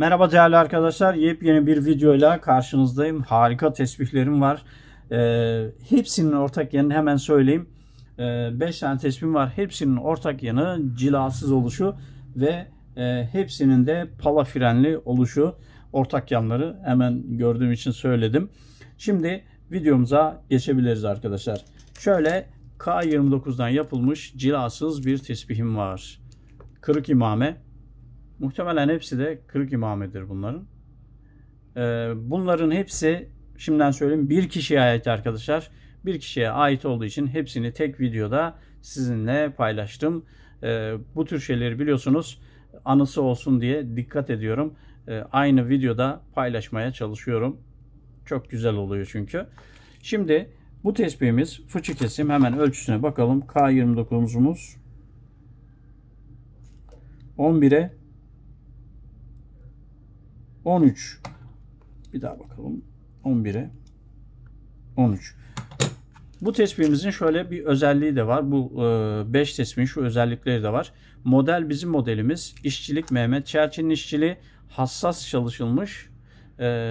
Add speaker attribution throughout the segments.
Speaker 1: Merhaba değerli arkadaşlar. Yepyeni bir videoyla karşınızdayım. Harika tesbihlerim var. Hepsinin ortak yanını hemen söyleyeyim. 5 tane tesbihim var. Hepsinin ortak yanı cilasız oluşu ve hepsinin de pala frenli oluşu. Ortak yanları hemen gördüğüm için söyledim. Şimdi videomuza geçebiliriz arkadaşlar. Şöyle K29'dan yapılmış cilasız bir tesbihim var. Kırık imame. Muhtemelen hepsi de kırık imamedir bunların. Bunların hepsi şimdiden söyleyeyim bir kişiye ait arkadaşlar. Bir kişiye ait olduğu için hepsini tek videoda sizinle paylaştım. Bu tür şeyleri biliyorsunuz anısı olsun diye dikkat ediyorum. Aynı videoda paylaşmaya çalışıyorum. Çok güzel oluyor çünkü. Şimdi bu tesbihimiz fıçı kesim, hemen ölçüsüne bakalım. K29'umuz 11'e 13. Bir daha bakalım. 11'e 13. Bu tespihimizin şöyle bir özelliği de var. Bu 5 tespihin şu özellikleri de var. Model bizim modelimiz. İşçilik Mehmet Çerçin'in işçiliği, hassas çalışılmış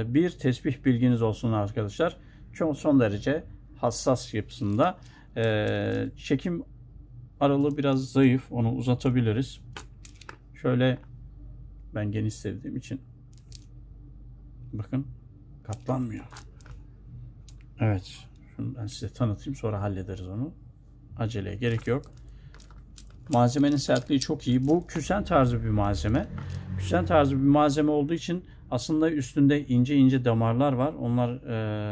Speaker 1: bir tesbih, bilginiz olsun arkadaşlar. Çok son derece hassas yapısında. Çekim aralığı biraz zayıf. Onu uzatabiliriz. Şöyle, ben geniş sevdiğim için bakın katlanmıyor. Evet. Şunu ben size tanıtayım, sonra hallederiz onu. Aceleye gerek yok. Malzemenin sertliği çok iyi. Bu küsen tarzı bir malzeme. Küsen tarzı bir malzeme olduğu için aslında üstünde ince ince damarlar var. Onlar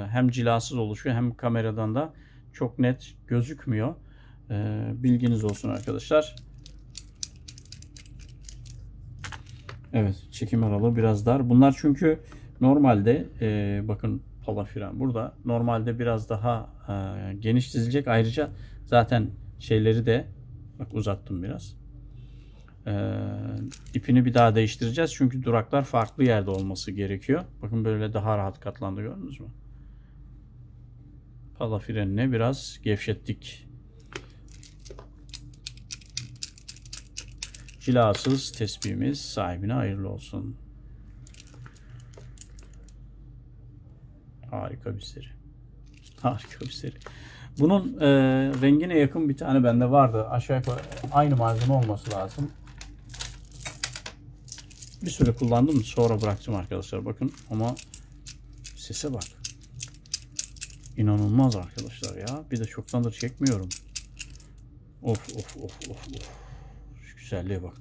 Speaker 1: hem cilasız oluşuyor hem kameradan da çok net gözükmüyor. Bilginiz olsun arkadaşlar. Evet, çekim aralığı biraz dar. Bunlar çünkü normalde bakın pala fren burada. Normalde biraz daha geniş dizilecek. Ayrıca zaten şeyleri de bak uzattım biraz. İpini bir daha değiştireceğiz. Çünkü duraklar farklı yerde olması gerekiyor. Bakın böyle daha rahat katlandı, gördünüz mü? Pala frenini biraz gevşettik. Cilasız tesbihimiz sahibine hayırlı olsun. Harika bir seri. Harika bir seri. Bunun rengine yakın bir tane bende vardı. Aşağı yukarı aynı malzeme olması lazım. Bir süre kullandım, sonra bıraktım arkadaşlar. Bakın ama sese bak. İnanılmaz arkadaşlar ya. Bir de çoktandır çekmiyorum. Of of of of of. Şu güzelliğe bak.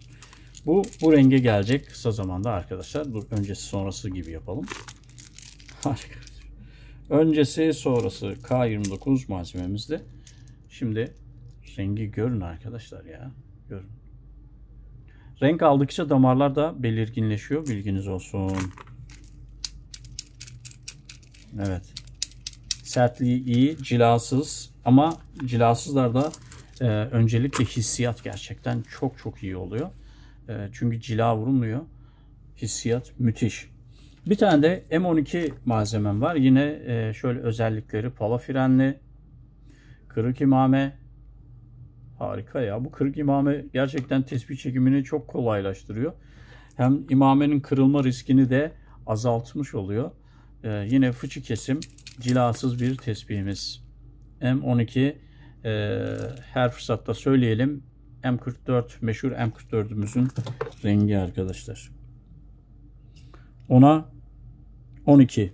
Speaker 1: Bu renge gelecek kısa zamanda arkadaşlar. Dur, öncesi sonrası gibi yapalım. Harika. Öncesi sonrası K29 malzememizde. Şimdi rengi görün arkadaşlar ya. Görün. Renk aldıkça damarlar da belirginleşiyor. Bilginiz olsun. Evet. Sertliği iyi, cilasız, ama cilasızlarda öncelikle hissiyat gerçekten çok çok iyi oluyor. Çünkü cila vurulmuyor. Hissiyat müthiş. Bir tane de M12 malzemem var. Yine şöyle özellikleri: pala frenli, kırık imame. Harika ya. Bu kırık imame gerçekten tespih çekimini çok kolaylaştırıyor. Hem imamenin kırılma riskini de azaltmış oluyor. Yine fıçı kesim, cilasız bir tespihimiz. M12, her fırsatta söyleyelim. M44, meşhur M44'ümüzün rengi arkadaşlar. Ona 12.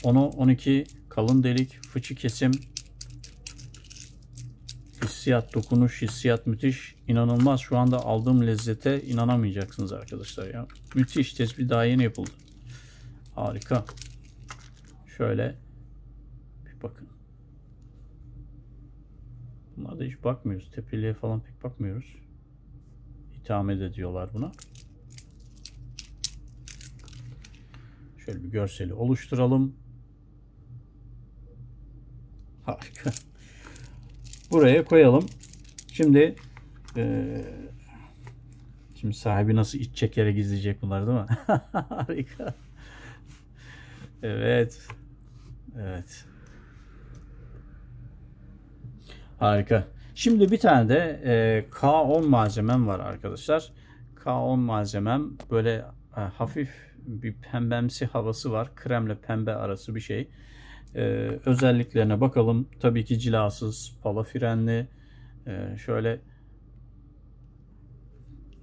Speaker 1: Ona 12 kalın delik, fıçı kesim. Hissiyat, dokunuş, hissiyat müthiş. İnanılmaz. Şu anda aldığım lezzete inanamayacaksınız arkadaşlar ya. Müthiş. Tespih daha yeni yapıldı. Harika. Şöyle bir bakın. Bunlarda hiç bakmıyoruz. Tepeliğe falan pek bakmıyoruz. İthame de diyorlar buna. Şöyle bir görseli oluşturalım. Harika. Buraya koyalım. Şimdi sahibi nasıl iç çekerek izleyecek bunlar, değil mi? Harika. Evet. Evet. Harika. Şimdi bir tane de K10 malzemem var arkadaşlar. K10 malzemem böyle hafif bir pembemsi havası var. Kremle pembe arası bir şey. Özelliklerine bakalım. Tabii ki cilasız, pala frenli. Şöyle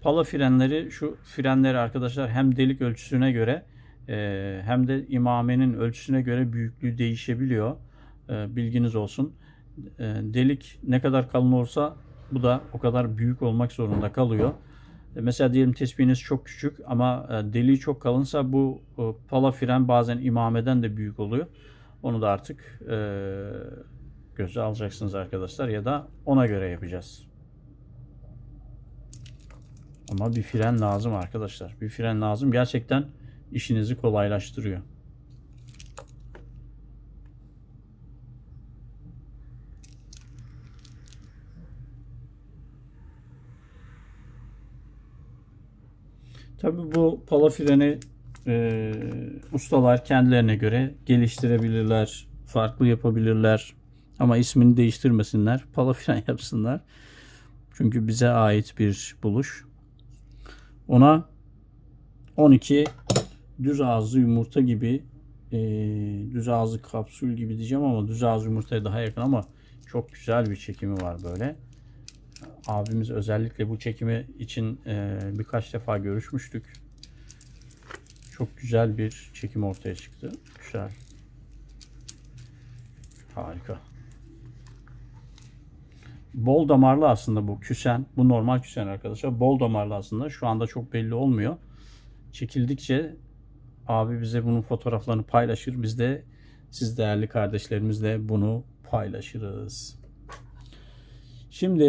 Speaker 1: pala frenleri, şu frenleri arkadaşlar hem delik ölçüsüne göre hem de imamenin ölçüsüne göre büyüklüğü değişebiliyor. Bilginiz olsun. Delik ne kadar kalın olursa bu da o kadar büyük olmak zorunda kalıyor. Mesela diyelim tespihiniz çok küçük ama deliği çok kalınsa bu pala fren bazen imameden de büyük oluyor. Onu da artık göze alacaksınız arkadaşlar ya da ona göre yapacağız. Ama bir fren lazım arkadaşlar. Bir fren lazım. Gerçekten işinizi kolaylaştırıyor. Tabii bu pala freni ustalar kendilerine göre geliştirebilirler, farklı yapabilirler. Ama ismini değiştirmesinler, pala fren yapsınlar. Çünkü bize ait bir buluş. Ona 12 düz ağızlı yumurta gibi, düz ağızlı kapsül gibi diyeceğim ama düz ağızlı yumurtaya daha yakın ama çok güzel bir çekimi var böyle. Abimiz özellikle bu çekimi için birkaç defa görüşmüştük. Çok güzel bir çekim ortaya çıktı. Güzel. Harika. Bol damarlı aslında bu küsen. Bu normal küsen arkadaşlar. Bol damarlı aslında. Şu anda çok belli olmuyor. Çekildikçe abi bize bunun fotoğraflarını paylaşır. Biz de siz değerli kardeşlerimizle bunu paylaşırız. Şimdi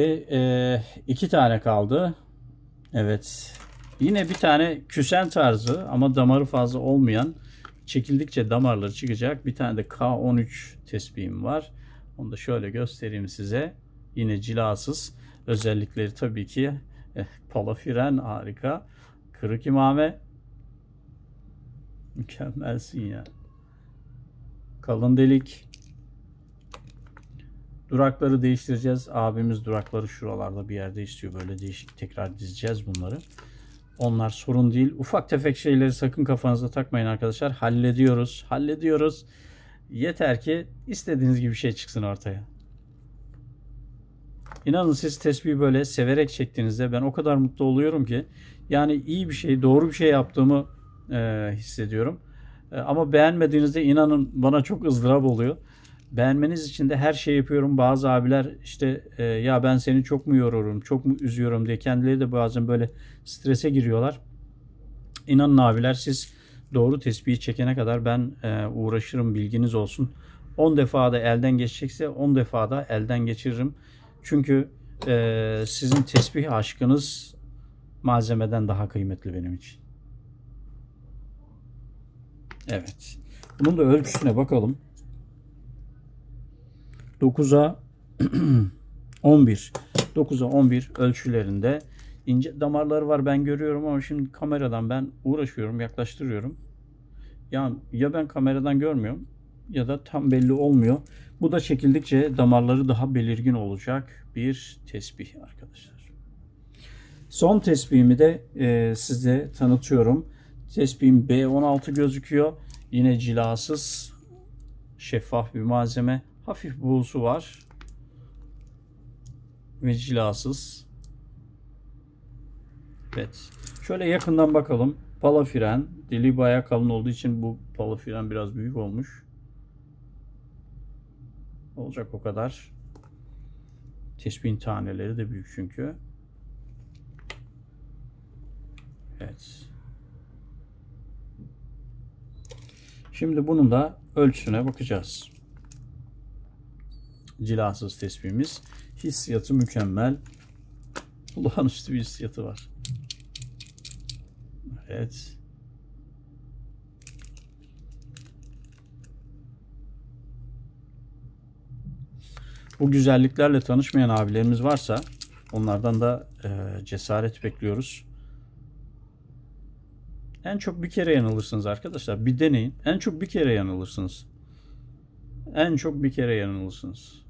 Speaker 1: 2 tane kaldı. Evet. Yine bir tane küsen tarzı ama damarı fazla olmayan, çekildikçe damarları çıkacak bir tane de K13 tespihim var. Onu da şöyle göstereyim size. Yine cilasız. Özellikleri tabii ki pala fren harika. Kırık imame. Mükemmelsin ya. Kalın delik. Durakları değiştireceğiz. Abimiz durakları şuralarda bir yerde istiyor. Böyle değişik tekrar dizeceğiz bunları. Onlar sorun değil. Ufak tefek şeyleri sakın kafanıza takmayın arkadaşlar. Hallediyoruz. Hallediyoruz. Yeter ki istediğiniz gibi bir şey çıksın ortaya. İnanın siz tespihi böyle severek çektiğinizde ben o kadar mutlu oluyorum ki. Yani iyi bir şey, doğru bir şey yaptığımı hissediyorum. Ama beğenmediğinizde inanın bana çok ızdırap oluyor. Beğenmeniz için de her şey yapıyorum. Bazı abiler işte ya ben seni çok mu yoruyorum, çok mu üzüyorum diye kendileri de bazen böyle strese giriyorlar. İnanın abiler siz doğru tespihi çekene kadar ben uğraşırım, bilginiz olsun. 10 defa da elden geçecekse 10 defa da elden geçiririm. Çünkü sizin tesbih aşkınız malzemeden daha kıymetli benim için. Evet. Bunun da ölçüsüne bakalım. 9'a 11. 9'a 11 ölçülerinde ince damarları var ben görüyorum ama şimdi kameradan ben uğraşıyorum, yaklaştırıyorum. Ya ben kameradan görmüyorum ya da tam belli olmuyor. Bu da çekildikçe damarları daha belirgin olacak bir tesbih arkadaşlar. Son tesbihimi de size tanıtıyorum. Tesbihim B16 gözüküyor. Yine cilasız, şeffaf bir malzeme. Hafif buğusu var. Ve cilasız. Evet. Şöyle yakından bakalım. Pala fren. Deliği bayağı kalın olduğu için bu pala fren biraz büyük olmuş. Olacak o kadar. Tespihin taneleri de büyük çünkü. Evet. Şimdi bunun da ölçüsüne bakacağız. Cilasız tespihimiz. Hissiyatı mükemmel. Olağanüstü bir hissiyatı var. Evet. Bu güzelliklerle tanışmayan abilerimiz varsa onlardan da cesaret bekliyoruz. En çok bir kere yanılırsınız arkadaşlar. Bir deneyin. En çok bir kere yanılırsınız. En çok bir kere yanılırsınız.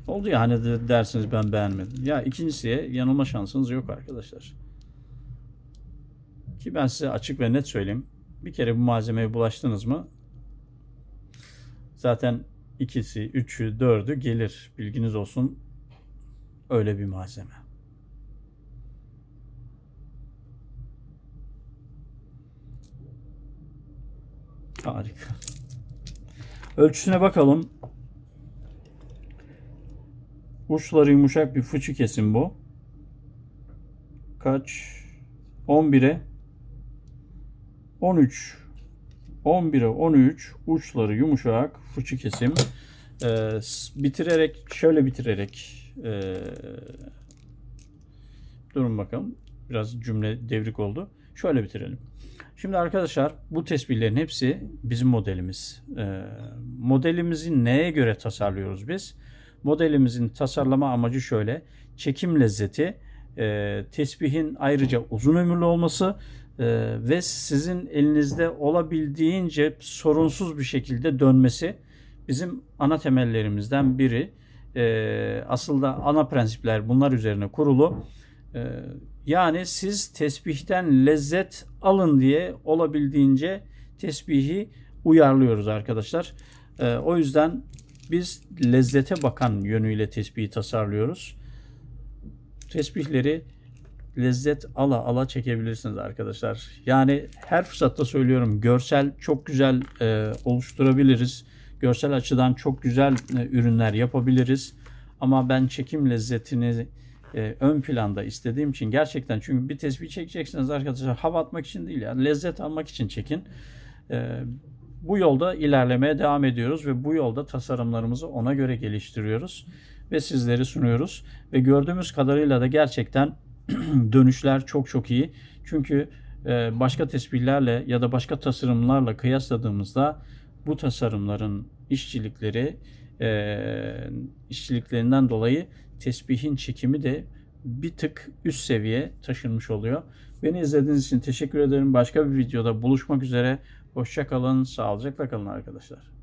Speaker 1: Oldu ya hani dersiniz ben beğenmedim. Ya ikincisiye yanılma şansınız yok arkadaşlar. Ki ben size açık ve net söyleyeyim. Bir kere bu malzemeye bulaştınız mı zaten 2'si, 3'ü, 4'ü gelir. Bilginiz olsun. Öyle bir malzeme. Harika. Ölçüsüne bakalım. Uçları yumuşak bir fıçı kesim bu. Kaç? 11'e 13. 11'e 13. Uçları yumuşak fıçı kesim. Şöyle bitirerek durun bakalım. Biraz cümle devrik oldu. Şöyle bitirelim. Şimdi arkadaşlar bu tespihlerin hepsi bizim modelimiz. Modelimizi neye göre tasarlıyoruz biz? Modelimizin tasarlama amacı şöyle. Çekim lezzeti, tesbihin ayrıca uzun ömürlü olması ve sizin elinizde olabildiğince sorunsuz bir şekilde dönmesi bizim ana temellerimizden biri. Aslında ana prensipler bunlar üzerine kurulu. Yani siz tesbihten lezzet alın diye olabildiğince tesbihi uyarlıyoruz arkadaşlar. O yüzden biz lezzete bakan yönüyle tesbihi tasarlıyoruz. Tesbihleri lezzet ala çekebilirsiniz arkadaşlar. Yani her fırsatta söylüyorum, görsel çok güzel oluşturabiliriz. Görsel açıdan çok güzel ürünler yapabiliriz. Ama ben çekim lezzetini ön planda istediğim için gerçekten, çünkü bir tesbih çekeceksiniz arkadaşlar, hava atmak için değil, yani lezzet almak için çekin. Bu yolda ilerlemeye devam ediyoruz ve bu yolda tasarımlarımızı ona göre geliştiriyoruz ve sizlere sunuyoruz. Ve gördüğümüz kadarıyla da gerçekten dönüşler çok iyi. Çünkü başka tesbihlerle ya da başka tasarımlarla kıyasladığımızda bu tasarımların işçiliklerinden dolayı tesbihin çekimi de bir tık üst seviye taşınmış oluyor. Beni izlediğiniz için teşekkür ederim. Başka bir videoda buluşmak üzere. Hoşça kalın, sağlıcakla kalın arkadaşlar.